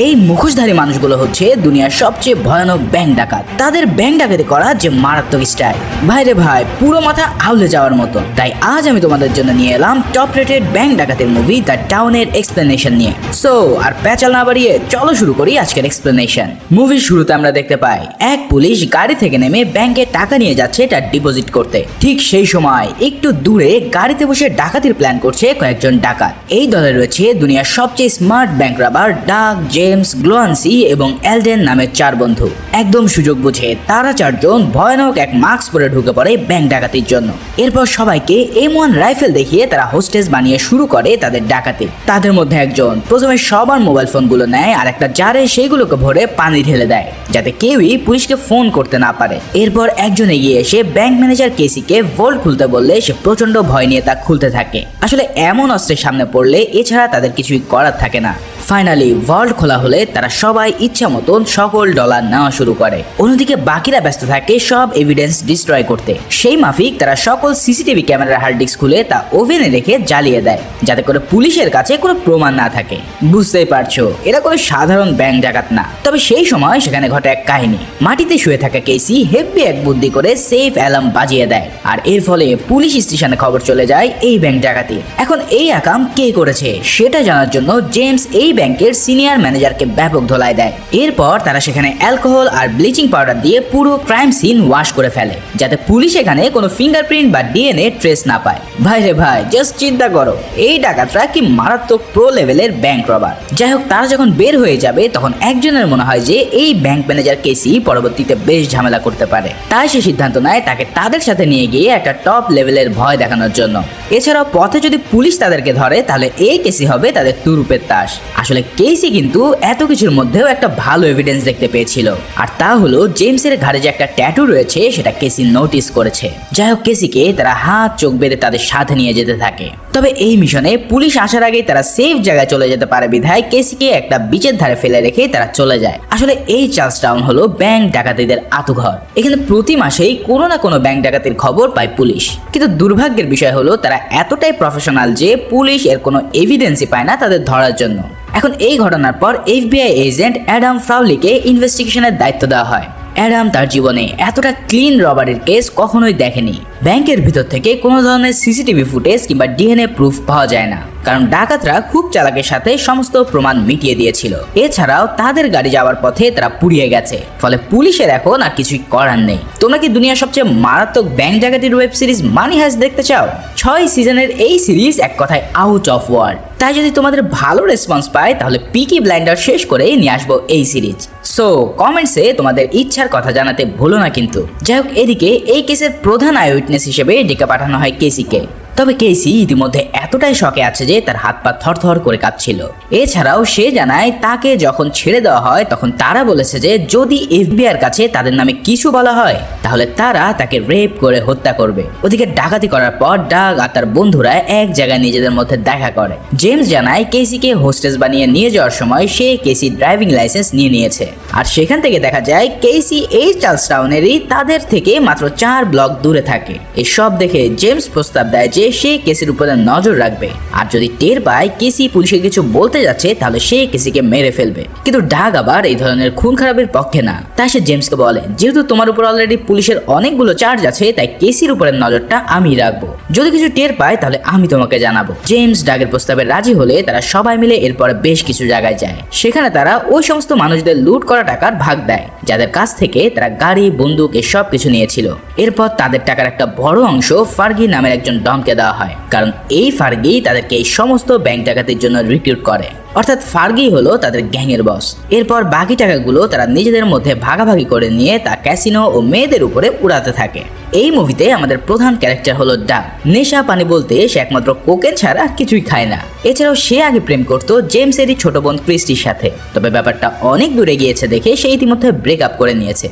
এই মুখোশধারী মানুষগুলো হচ্ছে দুনিয়ার সবচেয়ে ভয়ানক ব্যাংক ডাকাত। তাদের ব্যাংক ডাকাতি করা যে মারাত্মক স্টাইল, ভাইরে ভাই, পুরো মাথা আউলে যাওয়ার মতো। তাই আজ আমি তোমাদের জন্য নিয়ে এলাম টপ রেটেড ব্যাংক ডাকাতির মুভি দ্য টাউনের এক্সপ্লেনেশন নিয়ে। সো আর প্যাচাল না বাড়িয়ে চলো শুরু করি আজকের এক্সপ্লেনেশন। মুভির শুরুতে আমরা দেখতে পাই এক পুলিশ গাড়ি থেকে নেমে ব্যাংকে টাকা নিয়ে যাচ্ছে এটা ডিপোজিট করতে। ঠিক সেই সময় একটু দূরে গাড়িতে বসে ডাকাতির প্ল্যান করছে কয়েকজন ডাকাত। এই দলে রয়েছে দুনিয়ার সবচেয়ে স্মার্ট ব্যাংক রবার ডাক, জেমস, গ্লোয়ানসি এবং এলডেন নামের চার বন্ধু। একদম সুযোগ বুঝে তারা চারজন ভয়ানক এক মাস্ক পরে ঢুকে পড়ে ব্যাংক ডাকাতির জন্য। এরপর সবাইকে M1 রাইফেল দেখিয়ে তারা হোস্টেস বানিয়ে শুরু করে তাদের ডাকাতি। তাদের মধ্যে একজন প্রথমে সবার মোবাইল ফোনগুলো নেয় আর একটা জারে সেইগুলোকে ভরে পানি ঢেলে দেয় যাতে কেউই পুলিশকে ফোন করতে না পারে। এরপর একজন এগিয়ে এসে ব্যাংক ম্যানেজার কেসিকে ভল্ট খুলতে বললে সে প্রচন্ড ভয় নিয়ে তা খুলতে থাকে। আসলে এমন অস্ত্রের সামনে পড়লে এছাড়া তাদের কিছুই করার থাকে না। ফাইনালি ভল্ট খোলা হলে তারা সবাই ইচ্ছা মতন সকল ডলার নেওয়া শুরু করে। অন্যদিকে বাকিরা ব্যস্ত থাকে সব এভিডেন্স ডিস্ট্রয় করতে। সেই মাফিক তারা সকল সিসিটিভি ক্যামেরার হার্ড ডিস্ক খুলে তা ওভেনে রেখে জ্বালিয়ে দেয় যাতে করে পুলিশের কাছে কোনো প্রমাণ না থাকে। বুঝতেই পারছো এরা কোনো সাধারণ ব্যাংক ডাকাত না। তবে সেই সময় সেখানে ঘটে এক কাহিনী। মাটিতে শুয়ে থাকা কেসি হেভি এক বুদ্ধি করে সেফ অ্যালার্ম বাজিয়ে দেয় আর এর ফলে পুলিশ স্টেশনে খবর চলে যায় এই ব্যাংক ডাকাতি। এখন এই আকাম কে করেছে সেটা জানার জন্য জেমস এই ব্যাংকের সিনিয়র ম্যানেজারকে ব্যাপক ধোলাই দেয়। এরপর তারা সেখানে অ্যালকোহল আর ব্লিচিং পাউডার দিয়ে পুরো ক্রাইম সিন ওয়াশ করে ফেলে যাতে পুলিশ এখানে কোনো ফিঙ্গারপ্রিন্ট বা ডিএনএ ট্রেস না পায়। ভাই রে ভাই, জাস্ট চিন্তা করো এই ডাকাতরা কি মারাত্মক প্রো লেভেলের ব্যাংক রবার। যাই হোক, তারা যখন বের হয়ে যাবে তখন একজনের মনে হয় যে এই ব্যাংক ম্যানেজার কেসি পরবর্তীতে বেশ ঝামেলা করতে পারে। তাই সে সিদ্ধান্ত নেয় তাকে তাদের সাথে নিয়ে গিয়ে একটা টপ লেভেলের ভয় দেখানোর জন্য। এছাড়াও পথে যদি পুলিশ তাদেরকে ধরে তাহলে এই কেসি হবে তাদের তুরুপের তাস। আসলে কেসি কিন্তু এত কিছুর মধ্যেও একটা ভালো এভিডেন্স দেখতে পেয়েছিল, আর তা হলো জেমসের ঘাড়ে যে একটা ট্যাটু রয়েছে সেটা কেসি নোটিস করেছে। যাই হোক, কেসিকে তারা হাত চোখ বেঁধে তাদের সাথে নিয়ে যেতে থাকে। তবে এই মিশনে পুলিশ আসার আগেই তারা সেফ জায়গায় চলে যেতে পারে বিধায় কেসিকে একটা বিচের ধারে ফেলে রেখে তারা চলে যায়। আসলে এই চার্লস টাউন হলো ব্যাংক ডাকাতিদের আতুঘর। এখানে প্রতি মাসেই কোনো না কোনো ব্যাংক ডাকাতির খবর পায় পুলিশ। কিন্তু দুর্ভাগ্যের বিষয় হলো তারা এতটাই প্রফেশনাল যে পুলিশ এর কোনো এভিডেন্সই পায় না তাদের ধরার জন্য। এখন এই ঘটনার পর FBI এজেন্ট অ্যাডাম ফ্রাউলিকে ইনভেস্টিগেশনের দায়িত্ব দেওয়া হয়। অ্যাডাম তার জীবনে এতটা ক্লিন রবারের কেস কখনোই দেখেনি। ব্যাংকের ভিতর থেকে কোনো ধরনের সিসিটিভি ফুটেজ কিংবা ডিএনএ প্রুফ পাওয়া যায় না, কারণ ডাকাতরা খুব চালাকের সাথে সমস্ত প্রমাণ মিটিয়ে দিয়েছিল। এছাড়াও তাদের গাড়ি যাওয়ার পথে তারা পুড়িয়ে গেছে, ফলে পুলিশের এখন আর কিছুই করার নেই। তোমরা কি দুনিয়ার সবচেয়ে মারাত্মক ব্যাংক ডাকাতির ওয়েব সিরিজ মানি হাইস্ট দেখতে চাও? 6 সিজনের এই সিরিজ এক কথায় আউট অফ ওয়ার্ল্ড। তাই যদি তোমাদের ভালো রেসপন্স পায় তাহলে পিকি ব্লাইন্ডার শেষ করেই নিয়ে আসবো এই সিরিজ। সো কমেন্টসে তোমাদের ইচ্ছার কথা জানাতে ভুলো না কিন্তু। যাই হোক, এদিকে এই কেসের প্রধান আই উইটনেস হিসেবে ডেকে পাঠানো হয় কেসিকে। তবে কেসি ইতিমধ্যে এতটাই শকে আছে যে তার হাত পা থরথর করে কাঁপছিল। এছাড়াও সে জানায় তাকে যখন ছেড়ে দেওয়া হয় তখন তারা বলেছে যে যদি FBI কাছে তাদের নামে কিছু বলা হয় তাহলে তারা তাকে রেপ করে হত্যা করবে। ওদিকে ডাকাতি করার পর ডাগ আর তার বন্ধুরা এক জায়গায় নিজেদের মধ্যে দেখা করে। জেমস জানায় কেসিকে হোস্টেস বানিয়ে নিয়ে যাওয়ার সময় সে কেসি ড্রাইভিং লাইসেন্স নিয়ে নিয়েছে, আর সেখান থেকে দেখা যায় কেসি এই চার্লস টাউনেরই তাদের থেকে মাত্র 4 ব্লক দূরে থাকে। এসব দেখে জেমস প্রস্তাব দেয় যে সে কেসির উপরে নজর রাখবে, আর যদি টের পায় কেসি পুলিশকে কিছু বলতে যাচ্ছে তাহলে সে কেসিকে মেরে ফেলবে। কিন্তু ডাগ আবার এই ধরনের খুন খারাপের পক্ষে না। তাই সে জেমসকে বলে যেহেতু তোমার উপর অলরেডি পুলিশের অনেকগুলো চার্জ আছে তাই কেসির উপরের নজরটা আমি রাখবো। যদি কিছু টের পায় তাহলে আমি তোমাকে জানাবো। জেমস ডাগের প্রস্তাবে রাজি হলে তারা সবাই মিলে এরপরে বেশ কিছু জায়গায় যায়। সেখানে তারা ওই সমস্ত মানুষদের লুট করা টাকার ভাগ দেয় যাদের কাছ থেকে তারা গাড়ি, বন্দুক এসব কিছু নিয়েছিল। এরপর তাদের টাকার একটা বড় অংশ ফার্গি নামের একজন ডনকে দেওয়া হয়, কারণ এই ফার্গি তাদেরকে এই সমস্ত ব্যাংক ডাকাতির জন্য রিক্রুট করে। অর্থাৎ ফার্গি হলো তাদের গ্যাংয়ের বস। এরপর বাকি টাকাগুলো তারা নিজেদের মধ্যে ভাগাভাগি করে নিয়ে তা ক্যাসিনো ও মেয়েদের উপরে উড়াতে থাকে। এই মুভিতে আমাদের প্রধান ক্যারেক্টার হলো ডাগ। নেশা পানি বলতে সে একমাত্র কোকেন ছাড়া কিছুই খায় না। এছাড়াও সে আগে প্রেম করতো জেমসেরই ছোট বোন ক্রিস্টির সাথে, তবে ব্যাপারটা অনেক দূরে গিয়েছে দেখে সে ইতিমধ্যে ব্রেকআপ করে নিয়েছে।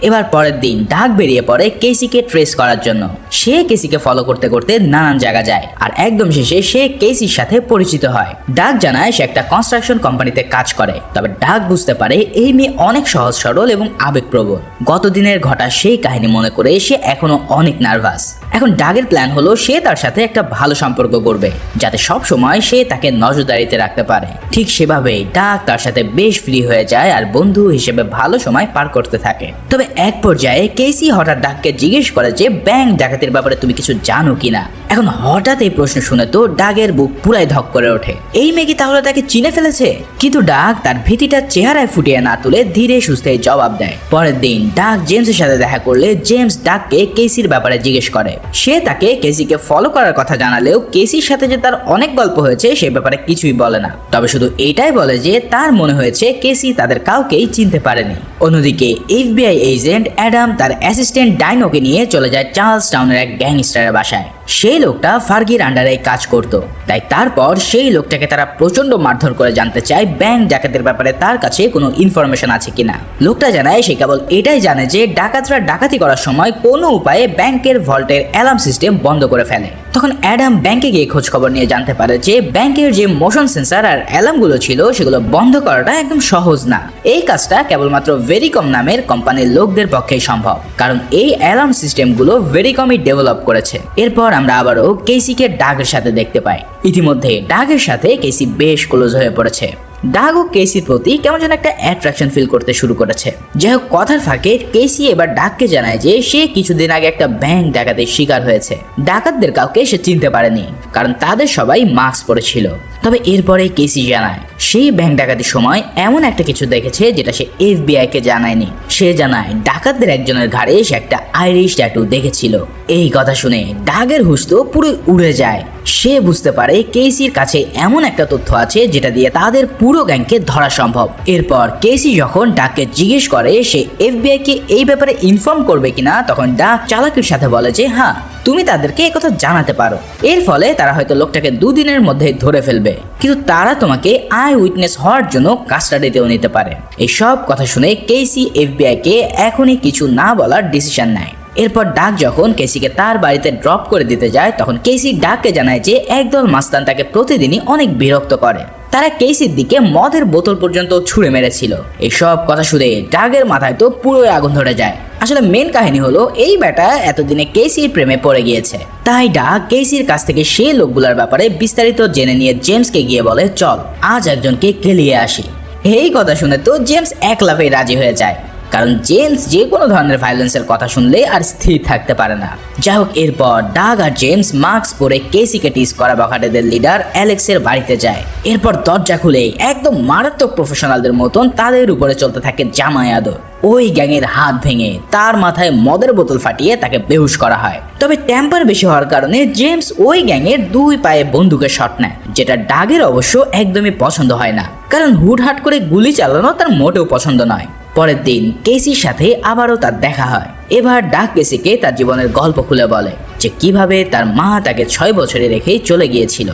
এবার পরের দিন ডাগ বেরিয়ে পড়ে কেসিকে ট্রেস করার জন্য। সে কেসিকে ফলো করতে করতে নানান জায়গা যায় আর একদম শেষে সে কেসির সাথে পরিচিত হয়। ডাক জানায় সে একটা কনস্ট্রাকশন কোম্পানিতে কাজ করে, তবে ডাক বুঝতে পারে এই মেয়ে অনেক সহজ সরল এবং আবেগপ্রবণ। গত দিনের ঘটা সেই কাহিনী মনে করে সে এখনো অনেক নার্ভাস। এখন ডাগের প্ল্যান হলো সে তার সাথে একটা ভালো সম্পর্ক করবে, যাতে সব সময় সে তাকে নজরদারিতে রাখতে পারে। ঠিক সেভাবেই ডাগ তার সাথে বেশ ফ্রি হয়ে যায় আর বন্ধু হিসেবে ভালো সময় পার করতে থাকে। তবে এক পর্যায়ে কেসি হঠাৎ ডাগকে জিজ্ঞেস করে যে ব্যাংক ডাকাতির ব্যাপারে তুমি কিছু জানো কিনা। এখন হঠাৎ এই প্রশ্ন শুনে তো ডাগের বুক পুরাই ধক করে ওঠে। এই মেয়ে কি তাহলে তাকে চিনে ফেলেছে? কিন্তু ডাগ তার ভীতিটা চেহারায় ফুটিয়ে না তুলে ধীরে সুস্থে জবাব দেয়। পরের দিন ডাগ জেমসের সাথে দেখা করলে জেমস ডাগকে কেসির ব্যাপারে জিজ্ঞেস করে। সে তাকে কেসিকে ফলো করার কথা জানালেও কেসির সাথে যে তার অনেক গল্প হয়েছে সে ব্যাপারে কিছুই বলে না, তবে শুধু এটাই বলে যে তার মনে হয়েছে কেসি তাদের কাউকেই চিনতে পারেনি। অন্যদিকে এফবিআই এজেন্ট অ্যাডাম তার অ্যাসিস্ট্যান্ট ডাইনোকে নিয়ে চলে যায় চার্লস টাউনের এক গ্যাংস্টারের বাসায়। সেই লোকটা ফার্গির আন্ডারে কাজ করত, তাই তারপর সেই লোকটাকে তারা প্রচন্ড মারধর করে জানতে চায় ব্যাংক ডাকাতের ব্যাপারে তার কাছে কোনো ইনফরমেশন আছে কিনা। লোকটা জানায় সে কেবল এটাই জানে যে ডাকাতরা ডাকাতি করার সময় কোনো উপায়ে ব্যাংকের ভল্টের অ্যালার্ম সিস্টেম বন্ধ করে ফেলে। তখন অ্যাডাম ব্যাংকে গিয়ে খোঁজ খবর নিয়ে জানতে পারে যে ব্যাংকের যে মোশন সেন্সার আর অ্যালার্মগুলো ছিল সেগুলো বন্ধ করাটা একদম সহজ না। এই কাজটা কেবলমাত্র ভেরিকম নামের কোম্পানির লোকদের পক্ষেই সম্ভব, কারণ এই অ্যালার্ম সিস্টেমগুলো ভেরিকমই ডেভেলপ করেছে। এরপর আমরা আবারও কেসিকে ডাগের সাথে দেখতে পাই। ইতিমধ্যে ডাগের সাথে কেসি বেশ ক্লোজ হয়ে পড়েছে। ডাগ ও কেসির প্রতি কেমন যেন একটা অ্যাট্রাকশন ফিল করতে শুরু করেছে। যাই হোক, কথার ফাঁকে কেসি এবার ডাগকে জানায় যে সে কিছুদিন আগে একটা ব্যাংক ডাকাতির শিকার হয়েছে। ডাকাতদের কাউকে সে চিনতে পারেনি, কারণ তাদের সবাই মাস্ক পরেছিল। তবে এরপরে কেসি জানায় সেই ব্যাংক ডাকাতির সময় এমন একটা কিছু দেখেছে যেটা সে এফবিআই কে জানায়নি। সে জানায় ডাকাতদের একজনের ঘাড়ে সে একটা আইরিশ ট্যাটু দেখেছিল। এই কথা শুনে ডাগের হুঁশ তো পুরো উড়ে যায়। সে বুঝতে পারে কেসির কাছে এমন একটা তথ্য আছে যেটা দিয়ে তাদের পুরো গ্যাংকে ধরা সম্ভব। এরপর কেসি যখন ডাগকে জিজ্ঞেস করে সে এফবিআই কে এই ব্যাপারে ইনফর্ম করবে কিনা, তখন ডাগ চালাকির সাথে বলে যে হ্যাঁ, তুমি তাদেরকে একথা জানাতে পারো। এর ফলে তারা হয়তো লোকটাকে 2 দিনের মধ্যে ধরে ফেলবে, কিন্তু তারা তোমাকে আই উইটনেস হওয়ার জন্য কাস্টাডিতেও নিতে পারে। এই সব কথা শুনে কেসি এফবিআই কে এখনই কিছু না বলার ডিসিশন নেয়। এরপর ডাগ যখন কেসিকে তার বাড়িতে ড্রপ করে দিতে যায়, তখন কেসি ডাগকে জানায় যে একদল মাস্তান তাকে প্রতিদিনই অনেক বিরক্ত করে। তারা কেসির দিকে মদের বোতল পর্যন্ত ছুঁড়ে মেরেছিল। এই সব কথা শুনে ডাগের মাথায় তো পুরোই আগুন ধরে যায়। আসলে মেন কাহিনী হলো এই ব্যাটা এতদিনে কেসির প্রেমে পড়ে গিয়েছে। তাই ডাগ কেসির কাছ থেকে সেই লোকগুলোর ব্যাপারে বিস্তারিত জেনে নিয়ে জেমসকে গিয়ে বলে চল আজ একজনকে কেলিয়ে আসি। এই কথা শুনে তো জেমস এক লাফে রাজি হয়ে যায়, কারণ জেমস যে কোনো ধরনের ভায়োলেন্সের কথা শুনলে আর স্থির থাকতে পারে না। যাই হোক, এরপর ডাগ আর জেমস মাস্ক পরে কেসিকে টিস করা বখাটেদের লিডার অ্যালেক্সের বাড়িতে যায়। এরপর দরজা খুলে একদম মারাত্মক প্রফেশনালদের মতন তাদের উপরে চলতে থাকে জামাই আদর। ওই গ্যাংয়ের হাত ভেঙে তার মাথায় মদের বোতল ফাটিয়ে তাকে বেহুশ করা হয়। তবে টেম্পার বেশি হওয়ার কারণে জেমস ওই গ্যাংয়ের 2 পায়ে বন্দুকের শট নেয়, যেটা ডাগের অবশ্য একদমই পছন্দ হয় না, কারণ হুটহাট করে গুলি চালানো তার মোটেও পছন্দ নয়। পরের দিন কেসির সাথে আবারও তার দেখা হয়। এবার ডাগ কেসিকে তার জীবনের গল্প খুলে বলে যে কিভাবে তার মা তাকে 6 বছরে রেখেই চলে গিয়েছিল।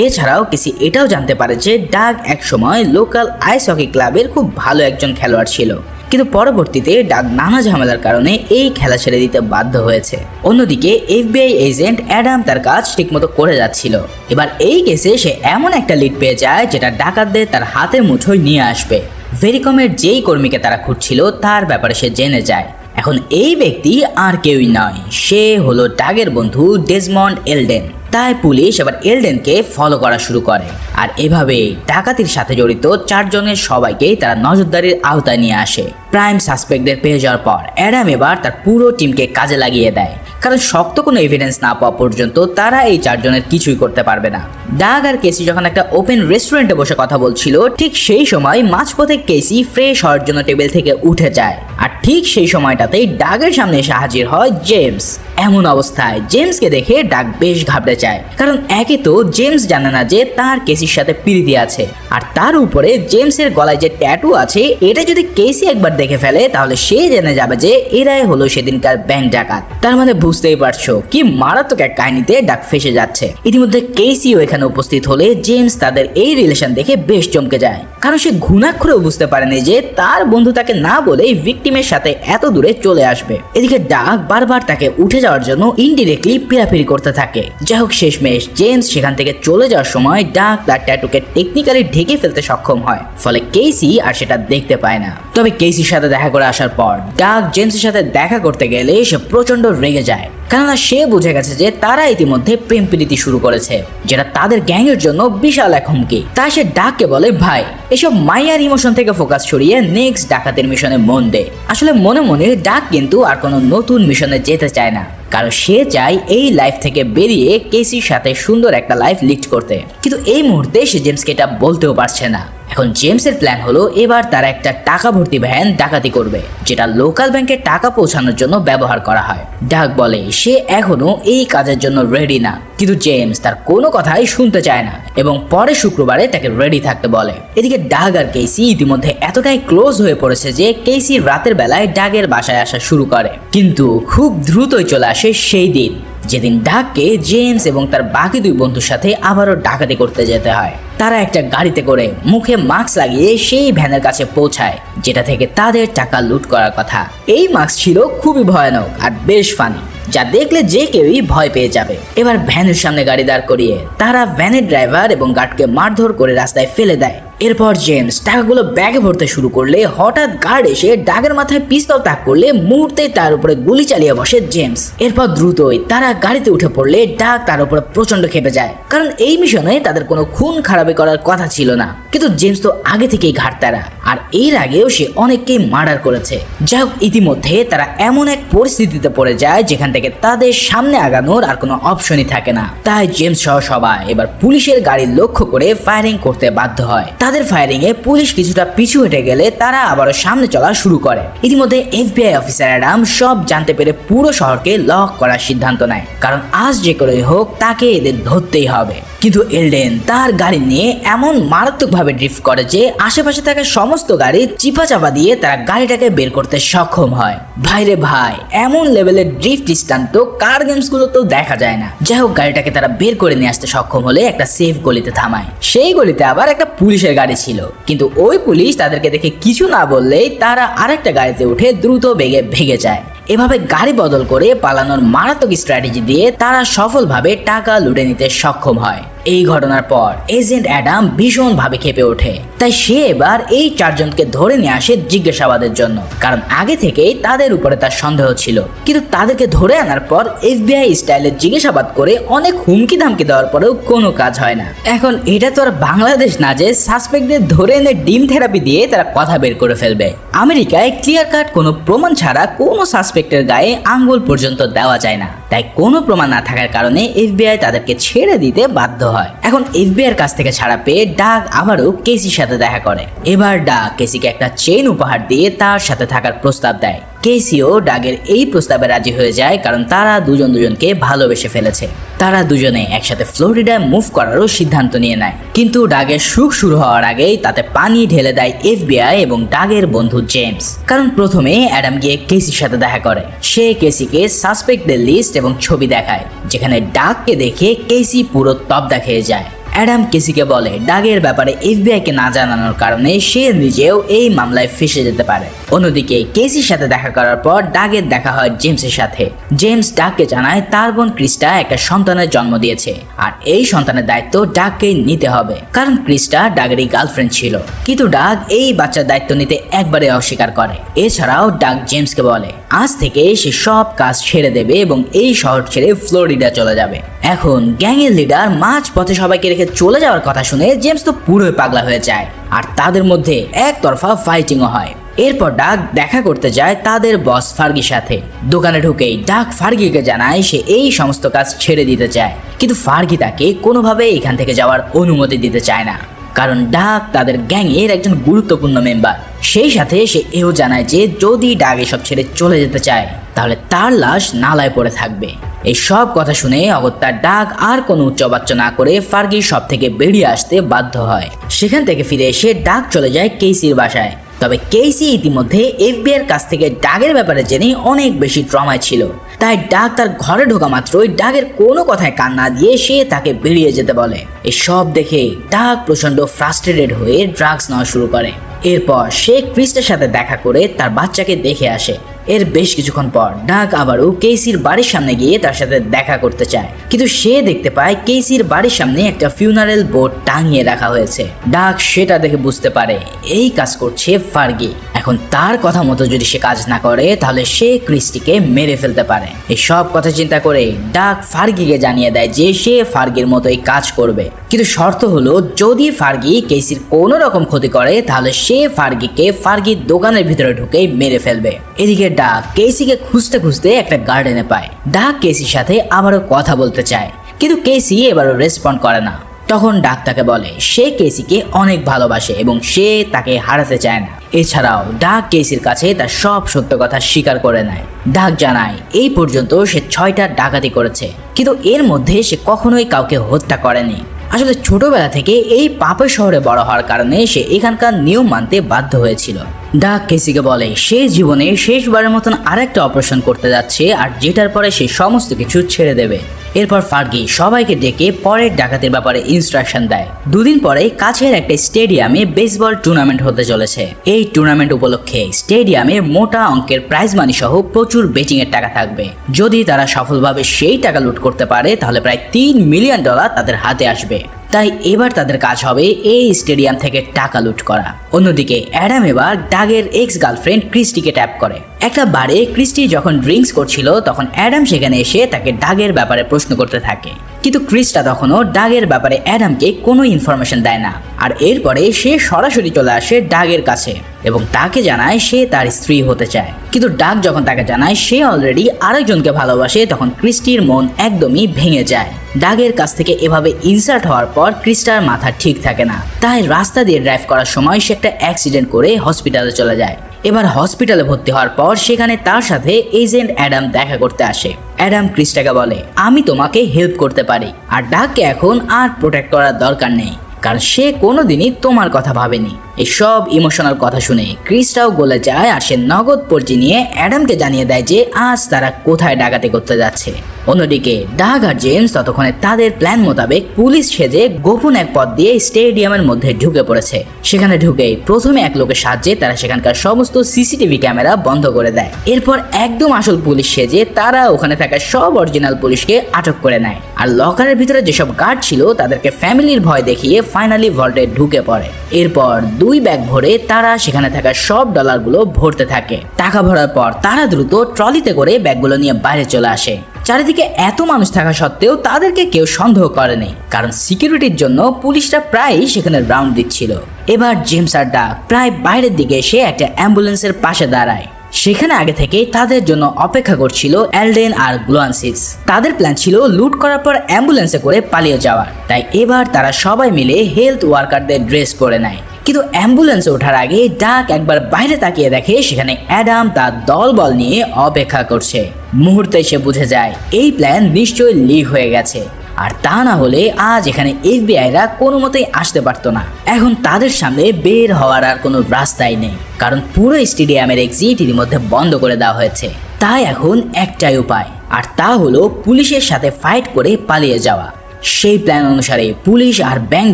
এছাড়াও কেসি এটাও জানতে পারে যে ডাগ একসময় লোকাল আইস হকি ক্লাবের খুব ভালো একজন খেলোয়াড় ছিল, কিন্তু পরবর্তীতে ডাগ নানা ঝামেলার কারণে এই খেলা ছেড়ে দিতে বাধ্য হয়েছে। অন্যদিকে এফবিআই এজেন্ট অ্যাডাম তার কাজ ঠিকমতো করে যাচ্ছিল। এবার এই কেসে সে এমন একটা লিড পেয়ে যায় যেটা ডাকাতদের তার হাতের মুঠোয় নিয়ে আসবে। ভেরিকমের যেই কর্মীকে তারা খুঁজছিল তার ব্যাপারে সে জেনে যায়। এখন এই ব্যক্তি আর কেউই নয়, সে হলো ডাগের বন্ধু ডেজমন্ড এলডেন। তাই পুলিশ এবার এলডেনকে ফলো করা শুরু করে, আর এভাবে ডাকাতির সাথে জড়িত 4 জনের সবাইকেই তারা নজরদারির আওতায় নিয়ে আসে। প্রাইম সাসপেক্টদের পেয়ে যাওয়ার পর অ্যাডাম এবার তার পুরো টিমকে কাজে লাগিয়ে দেয়, কারণ শক্ত কোনো এভিডেন্স না পাওয়া পর্যন্ত তারা এই 4 জনের কিছুই করতে পারবে না। ডাগ আর কেসি যখন একটা ওপেন রেস্টুরেন্টে বসে কথা বলছিল, ঠিক সেই সময় মাঝপথে কেসি ফ্রেশ হওয়ার জন্য টেবিল থেকে উঠে যায়, আর ঠিক সেই সময়টাতেই ডাগের সামনে এসে হাজির হয় জেমস। এমন অবস্থায় জেমসকে দেখে ডাগ বেশ ঘাবড়ে যায়, কারণ একে তো জেমস জানে না যে তার কেসির সাথে প্রীতি আছে, আর তার উপরে জেমসের গলায় যে ট্যাটু আছে এটা যদি কেসি একবার দেখে ফেলে তাহলে সে জেনে যাবে যে এরাই হলো সেদিনকার ব্যাংক ডাকাত। তার মানে বুঝতেই পারছো কি মারাত্মক এক কাহিনীতে ডাক ফেসে যাচ্ছে। ইতিমধ্যে কেসিও এখানে উপস্থিত হলে জেমস তাদের এই রিলেশন দেখে বেশ চমকে যায়, কারণ সে ঘুণাক্ষরেও বুঝতে পারেনি যে তার বন্ধু তাকে না বলেই ভিকটিমের সাথে এত দূরে চলে আসবে। এদিকে ডাক বারবার তাকে উঠে যাওয়ার জন্য ইনডিরেক্টলি পিরাপিরি করতে থাকে। যাই হোক, শেষমেশ জেমস সেখান থেকে চলে যাওয়ার সময় ডাক তার ট্যাটুকে টেকনিক্যালি ঢেকে ফেলতে সক্ষম হয়, ফলে কেসি আর সেটা দেখতে পায় না। তবে কেসির সাথে দেখা করে আসার পর ডাক জেমসের সাথে দেখা করতে গেলে সে প্রচন্ড রেগে যায়, কেননা সে বুঝে গেছে যে তারা ইতিমধ্যে প্রেম প্রীতি শুরু করেছে, যেটা তাদের গ্যাংয়ের জন্য বিশাল এক হুমকি। তাই সে ডাককে বলে, ভাই এসব মাইয়ার ইমোশন থেকে ফোকাস সরিয়ে নেক্সট ডাকাতের মিশনে মন দে। আসলে মনে মনে ডাক কিন্তু আর কোনো নতুন মিশনে যেতে চায় না, কারণ সে চায় এই লাইফ থেকে বেরিয়ে কেসির সাথে সুন্দর একটা লাইফ লিড করতে। কিন্তু এই মুহূর্তে সে জেমসকে এটা বলতেও পারছে না। এখন জেমসের প্ল্যান হলো এবার তারা একটা টাকা ভর্তি ভ্যান ডাকাতি করবে, যেটা লোকাল ব্যাংকে টাকা পৌঁছানোর জন্য ব্যবহার করা হয়। ডাক বলে সে এখনো এই কাজের জন্য রেডি না, কিন্তু জেমস তার কোনো কথাই শুনতে চায় না এবং পরের শুক্রবারে তাকে রেডি থাকতে বলে। এদিকে ডাগ আর কেসি ইতিমধ্যে এতটাই ক্লোজ হয়ে পড়েছে যে কেসি রাতের বেলায় ডাগের বাসায় আসা শুরু করে, কিন্তু খুব দ্রুতই চলে আসে সেই দিন যেদিন ডাককে জেমস এবং তার বাকি দুই বন্ধুর সাথে আবারও ডাকাতি করতে যেতে হয়। তারা একটা গাড়িতে করে মুখে মাস্ক লাগিয়ে সেই ভ্যানের কাছে পৌঁছায়, যেটা থেকে তাদের টাকা লুট করার কথা। এই মাস্ক ছিল খুবই ভয়ানক আর বেশ ফানি, যা দেখলে যে কেউই ভয় পেয়ে যাবে। এবার ভ্যানের সামনে গাড়ি দাঁড় করিয়ে তারা ভ্যানের ড্রাইভার এবং গার্ডকে মারধর করে রাস্তায় ফেলে দেয়। এরপর জেমস টাকাগুলো ব্যাগে ভরতে শুরু করলে হঠাৎ গার্ড এসে ডাগের মাথায় পিস্তল তাক করলে মুহূর্তে তার উপরে গুলি চালিয়ে বসে জেমস। এরপর দ্রুতই তারা গাড়িতে উঠে পড়লে ডাগ তার উপরে প্রচন্ড খেপে যায়, কারণ এই মিশনে তাদের কোনো খুন খারাপি করার কথা ছিল না। কিন্তু জেমস তো আগে থেকেই ঘাটতারা, আর এর আগেও সে অনেককেই মার্ডার করেছে। যাই হোক, ইতিমধ্যে তারা এমন এক পরিস্থিতিতে পড়ে যায় যেখান থেকে তাদের সামনে আগানোর আর কোনো অপশনই থাকে না। তাই জেমস সহ সবাই এবার পুলিশের গাড়ি লক্ষ্য করে ফায়ারিং করতে বাধ্য হয়। তাদের ফায়ারিং এ পুলিশ কিছুটা পিছু হেঁটে গেলে তারা আবারও সামনে চলা শুরু করে। ইতিমধ্যে এফবিআই অফিসার অ্যাডাম সব জানতে পেরে পুরো শহরকে লক করার সিদ্ধান্ত নেয়, কারণ আজ যে করেই হোক তাকে এদের ধরতেই হবে। কিন্তু এলডেন তার গাড়ি নিয়ে এমন মারাত্মকভাবে ড্রিফট করে যে আশেপাশে থাকা সমস্ত গাড়ি চিপা দিয়ে তারা গাড়িটাকে বের করতে সক্ষম হয়। ভাইরে ভাই, এমন লেভেলের ড্রিফট স্টান্ট তো কার গেমস গুলো তো দেখা যায় না। যাই হোক, গাড়িটাকে তারা বের করে নিয়ে আসতে সক্ষম হলে একটা সেফ গলিতে থামায়। সেই গলিতে আবার একটা পুলিশের গাড়ি ছিল, কিন্তু ওই পুলিশ তাদেরকে দেখে কিছু না বললেই তারা আরেকটা গাড়িতে উঠে দ্রুত বেগে ভেগে যায়। এভাবে গাড়ি বদল করে পালানোর মারাত্মক স্ট্র্যাটেজি দিয়ে তারা সফলভাবে টাকা লুটে নিতে সক্ষম হয়। এই ঘটনার পর এজেন্ট অ্যাডাম ভীষণভাবে ক্ষেপে ওঠে, তাই সে এবার এই চারজনকে ধরে নিয়ে আসে জিজ্ঞাসাবাদের জন্য, কারণ আগে থেকেই তাদের উপরে তার সন্দেহ ছিল। কিন্তু তাদেরকে ধরে আনার পর এফবিআই স্টাইলে জিজ্ঞাসাবাদ করে অনেক হুমকি ধামকি দেওয়ার পরেও কোনো কাজ হয় না। এখন এটা তো আর বাংলাদেশ না যে সাসপেক্টদের ধরে এনে ডিম থেরাপি দিয়ে তারা কথা বের করে ফেলবে। আমেরিকায় ক্লিয়ার কাট কোনো প্রমাণ ছাড়া কোনো সাসপেক্টের গায়ে আঙ্গুল পর্যন্ত দেওয়া যায় না, তাই কোনো প্রমাণ না থাকার কারণে এফবিআই তাদেরকে ছেড়ে দিতে বাধ্য হয়। এখন এফবিআই এর কাছ থেকে ছাড়া পেয়ে ডাগ আবারও কেসির সাথে দেখা করে। এবার ডাগ কেসিকে একটা চেইন উপহার দিয়ে তার সাথে থাকার প্রস্তাব দেয়। কেসিও ডাগের এই প্রস্তাবে রাজি হয়ে যায়, কারণ তারা দুজনকে ভালোবেসে ফেলেছে। তারা দুজনে একসাথে ফ্লোরিডায় মুভ করারও সিদ্ধান্ত নিয়ে নেয়। কিন্তু ডাগের সুখ শুরু হওয়ার আগেই তাতে পানি ঢেলে দেয় এফবিআই এবং ডাগের বন্ধু জেমস। কারণ প্রথমে অ্যাডাম গিয়ে কেসির সাথে দেখা করে। সে কেসিকে সাসপেক্টদের লিস্ট এবং ছবি দেখায়, যেখানে ডাগকে দেখে কেসি পুরো তবদা খেয়ে যায়। অ্যাডাম কেসিকে বলে ডাগের ব্যাপারে এফবিআইকে না জানানোর কারণে সে নিজেও এই মামলায় ফেসে যেতে পারে। অন্যদিকে কেসির সাথে দেখা করার পর ডাগের দেখা হয় জেমসের সাথে। জেমস ডাগকে জানায় তার বোন ক্রিস্টা একটা সন্তানের জন্ম দিয়েছে, আর এই সন্তানের দায়িত্ব ডাগকেই নিতে হবে, কারণ ক্রিস্টা ডাগেরই গার্লফ্রেন্ড ছিল। কিন্তু ডাগ এই বাচ্চার দায়িত্ব নিতে একবারে অস্বীকার করে। এছাড়াও ডাগ জেমসকে বলে আজ থেকে সে সব কাজ ছেড়ে দেবে এবং এই শহর ছেড়ে ফ্লোরিডা চলে যাবে। এখন গ্যাংয়ের লিডার মাঝ পথে সবাইকে রেখে চলে যাওয়ার কথা শুনে জেমস তো পুরোই পাগলা হয়ে যায়, আর তাদের মধ্যে একতরফা ফাইটিংও হয়। এরপর ডাগ দেখা করতে যায় তাদের বস ফার্গির সাথে। দোকানে ঢুকেই ডাগ ফার্গিকে জানায় সে এই সমস্ত কাজ ছেড়ে দিতে চায়, কিন্তু ফার্গি তাকে কোনোভাবে এখান থেকে যাওয়ার অনুমতি দিতে চায় না, কারণ ডাগ তাদের গ্যাংয়ের একজন গুরুত্বপূর্ণ মেম্বার। সেই সাথে সে এও জানায় যে যদি ডাগ এসব ছেড়ে চলে যেতে চায় তাহলে তার লাশ নালায় পড়ে থাকবে। এই সব কথা শুনে অগত্যা ডাগ আর কোনো উচ্চবাচ্য না করে ফার্গির সব থেকে বেরিয়ে আসতে বাধ্য হয়। সেখান থেকে ফিরে এসে ডাগ চলে যায় কেসির বাসায়। তবে কেসি ইতিমধ্যে এফবিআই এর কাছ থেকে ডাগের ব্যাপারে জেনে অনেক বেশি ট্রমায় ছিল। তাই ডাগ তার ঘরে ঢোকা মাত্রই ডাগের কোনো কথায় কান না দিয়ে সে তাকে বেরিয়ে যেতে বলে। এসব দেখে ডাগ প্রচন্ড ফ্রাস্ট্রেটেড হয়ে ড্রাগস নেওয়া শুরু করে। এরপর সে ক্রিস্টের সাথে দেখা করে তার বাচ্চাকে দেখে আসে। এর বেশ কিছুক্ষণ পর ডাগ আবারও কেসির বাড়ির সামনে গিয়ে তার সাথে দেখা করতে চায়, কিন্তু সে দেখতে পায় কেসির বাড়ির সামনে একটা ফিউনারেল বোর্ড টাঙিয়ে রাখা হয়েছে। ডাগ সেটা দেখে বুঝতে পারে এই কাজ করছে ফার্গি। এখন তার কথা মতো যদি সে কাজ না করে তাহলে সে ক্রিস্টিকে মেরে ফেলতে পারে। এই সব কথা চিন্তা করে ডাগ ফার্গিকে জানিয়ে দেয় যে সে ফার্গির মতোই কাজ করবে, কিন্তু শর্ত হলো যদি ফার্গি কেসির কোনো রকম ক্ষতি করে তাহলে সে ফার্গিকে ফার্গির দোকানের ভিতরে ঢুকেই মেরে ফেলবে। এদিকে ডাগ কেসিকে খুঁজতে খুঁজতে একটা গার্ডেনে পায়। ডাগ কেসির সাথে আবারও কথা বলতে চায়, কিন্তু কেসি এবারও রেসপন্ড করে না। তখন ডাগ তাকে বলে সে কেসিকে অনেক ভালোবাসে এবং সে তাকে হারাতে চায় না। এছাড়াও ডাগ কেসির কাছে তার সব সত্য কথা স্বীকার করে নেয়। ডাগ জানায় এই পর্যন্ত সে 6টা ডাকাতি করেছে, কিন্তু এর মধ্যে সে কখনোই কাউকে হত্যা করেনি। আসলে ছোটবেলা থেকে এই পাপের শহরে বড় হওয়ার কারণে সে এখানকার নিয়ম মানতে বাধ্য হয়েছিল। ডাগ কেসিকে বলে সে জীবনে শেষবারের মতন আরেকটা অপারেশন করতে যাচ্ছে আর যেটার পরে সে সমস্ত কিছু ছেড়ে দেবে। এরপর ফার্গি সবাইকে ডেকে পরের ডাকাতির ব্যাপারে ইনস্ট্রাকশন দেয়। দুদিন পরে কাছের একটা স্টেডিয়ামে বেসবল টুর্নামেন্ট হতে চলেছে। এই টুর্নামেন্ট উপলক্ষে স্টেডিয়ামে মোটা অঙ্কের প্রাইজ মানি সহ প্রচুর বেটিং এর টাকা থাকবে। যদি তারা সফলভাবে সেই টাকা লুট করতে পারে তাহলে প্রায় $3 মিলিয়ন তাদের হাতে আসবে। তাই এবার তাদের কাজ হবে এই স্টেডিয়াম থেকে টাকা লুট করা। অন্যদিকে অ্যাডাম এবার ডাগের এক্স গার্লফ্রেন্ড ক্রিস্টিকে ট্যাপ করে। একটা বারে ক্রিস্টি যখন ড্রিঙ্কস করছিল তখন অ্যাডাম সেখানে এসে তাকে ডাগের ব্যাপারে প্রশ্ন করতে থাকে, কিন্তু ক্রিস্টা তখনও ডাগের ব্যাপারে অ্যাডামকে কোনো ইনফরমেশন দেয় না। আর এরপরে সে সরাসরি চলে আসে ডাগের কাছে এবং তাকে জানায় সে তার স্ত্রী হতে চায়। কিন্তু ডাগ যখন তাকে জানায় সে অলরেডি আরেকজনকে ভালোবাসে তখন ক্রিস্টির মন একদমই ভেঙে যায়। ডাগের কাছ থেকে এভাবে ইনসাল্ট হওয়ার পর ক্রিস্টার মাথা ঠিক থাকে না, তাই রাস্তা দিয়ে ড্রাইভ করার সময় সে একটা অ্যাক্সিডেন্ট করে হসপিটালে চলে যায়। এবার হসপিটালে ভর্তি হওয়ার পর সেখানে তার সাথে এজেন্ট অ্যাডাম দেখা করতে আসে। অ্যাডাম ক্রিস্টাকে বলে আমি তোমাকে হেল্প করতে পারি, আর ডাগকে এখন আর প্রোটেক্ট করার দরকার নেই, কারণ সে কোনোদিনই তোমার কথা ভাবেনি। এই সব ইমোশনাল কথা শুনে ক্রিস্টাও গলে যায় আর সে নগদ পর্চি নিয়ে অ্যাডামকে জানিয়ে দেয় যে আজ তারা কোথায় ডাকাতি করতে যাচ্ছে। অন্যদিকে ডাগ আর জেমস ততক্ষণে তাদের প্ল্যান মোতাবেক পুলিশ সেজে গোপন এক পথ দিয়ে স্টেডিয়ামের মধ্যে ঢুকে পড়েছে। সেখানে ঢুকেই প্রথমে এক লোকের সাহায্যে তারা সেখানকার সমস্ত সিসিটিভি ক্যামেরা বন্ধ করে দেয়। এরপর একদম আসল পুলিশ সেজে তারা ওখানে থাকা সব অরিজিনাল পুলিশকে আটক করে নেয়, আর লকারের ভিতরে যেসব গার্ড ছিল তাদেরকে ফ্যামিলির ভয় দেখিয়ে ফাইনালি ভল্টে ঢুকে পড়ে। এরপর 2 ব্যাগ ভরে তারা সেখানে থাকা সব ডলারগুলো ভরতে থাকে। টাকা ভরার পর তারা দ্রুত ট্রলিতে করে ব্যাগগুলো নিয়ে বাইরে চলে আসে। চারিদিকে এত মানুষ থাকা সত্ত্বেও তাদেরকে কেউ সন্দেহ করেনি, কারণ সিকিউরিটির জন্য পুলিশরা প্রায়ই সেখানে রাউন্ড দিচ্ছিল। এবার জেমস আর ডাগ প্রায় বাইরের দিকে এসে একটা অ্যাম্বুলেন্সের পাশে দাঁড়ায়। সেখানে আগে থেকে তাদের জন্য অপেক্ষা করছিল এলডেন আর গ্লোয়ানসিস। তাদের প্ল্যান ছিল লুট করার পর অ্যাম্বুলেন্সে করে পালিয়ে যাওয়ার। তাই এবার তারা সবাই মিলে হেলথ ওয়ার্কারদের ড্রেস পরে নেয়। কিন্তু অ্যাম্বুলেন্সে ওঠার আগে ডাগ একবার বাইরে তাকিয়ে দেখে সেখানে অ্যাডাম তার দলবল নিয়ে অপেক্ষা করছে। মুহূর্তে সে বুঝে যায় এই প্ল্যান নিশ্চয়ই লিক হয়ে গেছে, আর তা না হলে আজ এখানে এফবিআইরা কোনো মতেই আসতে পারতো না। এখন তাদের সামনে বের হওয়ার আর কোনো রাস্তাই নেই, কারণ পুরো স্টেডিয়ামের এক্সিট এর মধ্যে বন্ধ করে দেওয়া হয়েছে। তাই এখন একটাই উপায়, আর তা হলো পুলিশের সাথে ফাইট করে পালিয়ে যাওয়া। সেই প্ল্যান অনুসারে পুলিশ আর ব্যাংক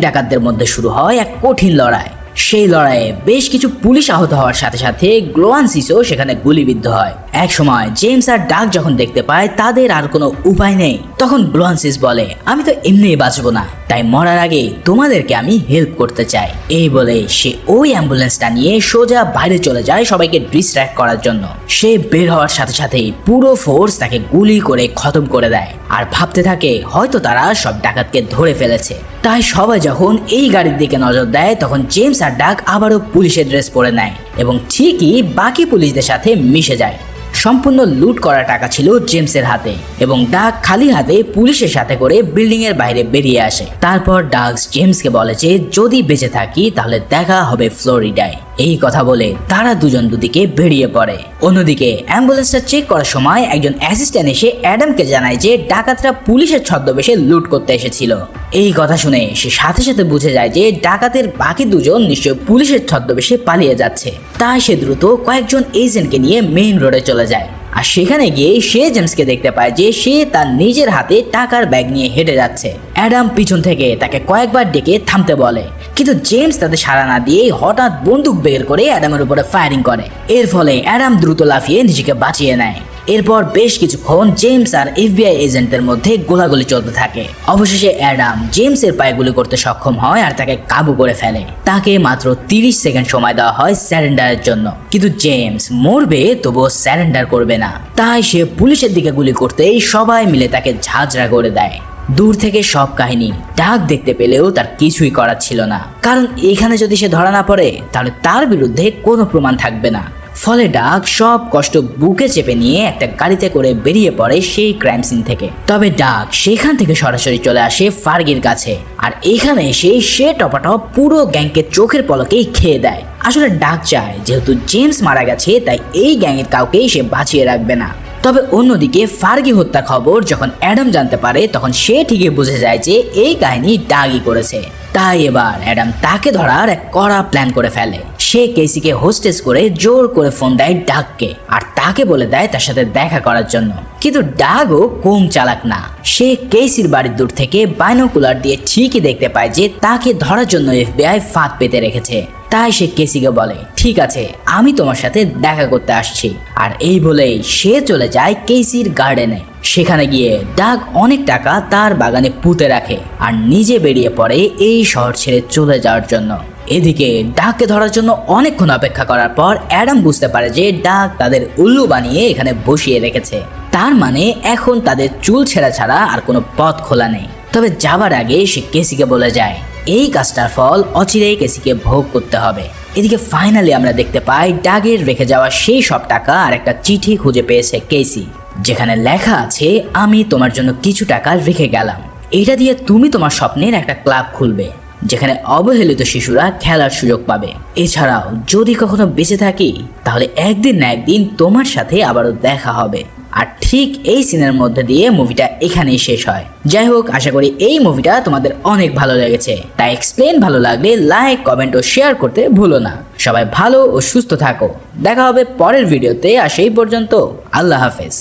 ডাকাতদের মধ্যে শুরু হয় এক কঠিন লড়াই। সেই লড়াইয়ে বেশ কিছু পুলিশ আহত হওয়ার সাথে সাথে গ্লোয়ানসিসও সেখানে গুলিবিদ্ধ হয়। এক সময় জেমস আর ডাগ যখন দেখতে পায় তাদের আর কোনো উপায় নেই, তখন গ্লোয়ানসিস বলে আমি তো এমনিই বাঁচবো না, তাই মরার আগে তোমাদেরকে আমি হেল্প করতে চাই। এই বলে সে ওই অ্যাম্বুলেন্সটা নিয়ে সোজা বাইরে চলে যায় সবাইকে ডিস্ট্র্যাক্ট করার জন্য। সে বের হওয়ার সাথে সাথেই পুরো ফোর্স তাকে গুলি করে খতম করে দেয়, আর ভাবতে থাকে হয়তো তারা সব ডাকাতকে ধরে ফেলেছে। তাই সবাই যখন এই গাড়ির দিকে নজর দেয় তখন জেমস আর ডাগ আবারও পুলিশের ড্রেস পরে নেয় এবং ঠিকই বাকি পুলিশদের সাথে মিশে যায়। সম্পূর্ণ লুট করা টাকা ছিল জেমসের হাতে এবং ডাগ খালি হাতে পুলিশের সাথে করে বিল্ডিং এর বাইরে বেরিয়ে আসে। তারপর ডাগ জেমসকে বলে যে যদি বেঁচে থাকি তাহলে দেখা হবে ফ্লোরিডায়। এই কথা বলে তারা দুজন দুদিকে বেরিয়ে পড়ে। অন্যদিকে অ্যাম্বুলেন্সটা চেক করার সময় একজন অ্যাসিস্ট্যান্ট এসে অ্যাডামকে জানায় যে ডাকাতরা পুলিশের ছদ্মবেশে লুট করতে এসেছিল। এই কথা শুনে সে সাথে সাথে বুঝে যায় যে ডাকাতের বাকি দুজন নিশ্চয় পুলিশের ছদ্মবেশে পালিয়ে যাচ্ছে। তাই সে দ্রুত কয়েকজন এজেন্টকে নিয়ে মেইন রোডে চলে যায়। আর সেখানে গিয়ে সে জেমসকে দেখতে পায় যে সে তার নিজের হাতে টাকার ব্যাগ নিয়ে হেঁটে যাচ্ছে। অ্যাডাম পিছন থেকে তাকে কয়েকবার ডেকে থামতে বলে, কিন্তু জেমস তাদের সাড়া না দিয়ে হঠাৎ বন্দুক বের করে অ্যাডামের উপরে ফায়ারিং করে। এর ফলে অ্যাডাম দ্রুত লাফিয়ে নিজেকে বাঁচিয়ে নেয়। এরপর বেশ কিছুক্ষণ জেমস আর এফবিআই এজেন্টদের মধ্যে গোলাগুলি চলতে থাকে। অবশেষে অ্যাডাম জেমসের পায়ে গুলি করতে সক্ষম হয় আর তাকে কাবু করে ফেলে। তাকে মাত্র 30 সেকেন্ড সময় দেওয়া হয় স্যারেন্ডারের জন্য, কিন্তু জেমস মরবে তবুও স্যারেন্ডার করবে না। তাই সে পুলিশের দিকে গুলি করতেই সবাই মিলে তাকে ঝাঁঝরা করে দেয়। দূর থেকে সব কাহিনী ডাক দেখতে পেলেও তার কিছুই করার ছিল না, কারণ এখানে যদি সে ধরা না পড়ে তাহলে তার বিরুদ্ধে কোনো প্রমাণ থাকবে না। ফলে ডাক সব কষ্ট বুকে চেপে নিয়ে একটা গাড়িতে করে বেরিয়ে পড়ে সেই ক্রাইম সিন থেকে। তবে ডাক সেখান থেকে সরাসরি চলে আসে ফার্গির কাছে, আর এখানে এসে সে টপাটপ পুরো গ্যাংকে চোখের পলকেই খেয়ে দেয়। আসলে ডাক চায় যেহেতু জেমস মারা গেছে তাই এই গ্যাংয়ের কাউকেই সে বাঁচিয়ে রাখবে না। তবে অন্যদিকে ফার্গি হত্যা খবর যখন অ্যাডাম জানতে পারে তখন সে ঠিকই বুঝে যায় যে এই কাহিনী ডাগই করেছে। তাই এবার অ্যাডাম তাকে ধরার এক কড়া প্ল্যান করে ফেলে। সে কেসিকে হোস্টেস করে জোর করে ফোন দেয় ডাককে, আর তাকে বলে দেয় তার সাথে দেখা করার জন্য। কিন্তু ডাগও কম চালাক না। সে কেসির বাড়ির দূর থেকে বাইনোকুলার দিয়ে ঠিকই দেখতে পায় যে তাকে ধরার জন্য এফবিআই ফাঁদ পেতে রেখেছে। তাই সে কেসিকে বলে, ঠিক আছে আমি তোমার সাথে দেখা করতে আসছি। আর এই বলেই সে চলে যায় কেসির গার্ডেনে। সেখানে গিয়ে ডাক অনেক টাকা তার বাগানে পুঁতে রাখে আর নিজে বেরিয়ে পড়ে এই শহর ছেড়ে চলে যাওয়ার জন্য। এদিকে ডাককে ধরার জন্য অনেকক্ষণ অপেক্ষা করার পর অ্যাডাম বুঝতে পারে যে ডাক তাদের উল্লু বানিয়ে এখানে বসিয়ে রেখেছে। তার মানে এখন তাদের চুল ছেঁড়া ছাড়া আর কোনো পথ খোলা নেই। তবে যাবার আগে সে কেসিকে বলে যায় এই কাজটার ফল অচিরেই কেসিকে ভোগ করতে হবে। এদিকে ফাইনালি আমরা দেখতে পাই ডাগের রেখে যাওয়া সেই সব টাকা আর একটা চিঠি খুঁজে পেয়েছে কেসি, যেখানে লেখা আছে আমি তোমার জন্য কিছু টাকা রেখে গেলাম। এটা দিয়ে তুমি তোমার স্বপ্নের একটা ক্লাব খুলবে যেখানে অবহেলিত শিশুরা খেলার সুযোগ পাবে। এছাড়াও যদি কখনো বেঁচে থাকি তাহলে একদিন না একদিন তোমার সাথে আবারও দেখা হবে। আর ঠিক এই সিনের মধ্যে দিয়ে মুভিটা এখানেই শেষ হয়। যাই হোক, আশা করি এই মুভিটা তোমাদের অনেক ভালো লেগেছে। তাই এক্সপ্লেন ভালো লাগলে লাইক, কমেন্ট ও শেয়ার করতে ভুলো না। সবাই ভালো ও সুস্থ থাকো। দেখা হবে পরের ভিডিওতে। আর সেই পর্যন্ত আল্লাহ হাফেজ।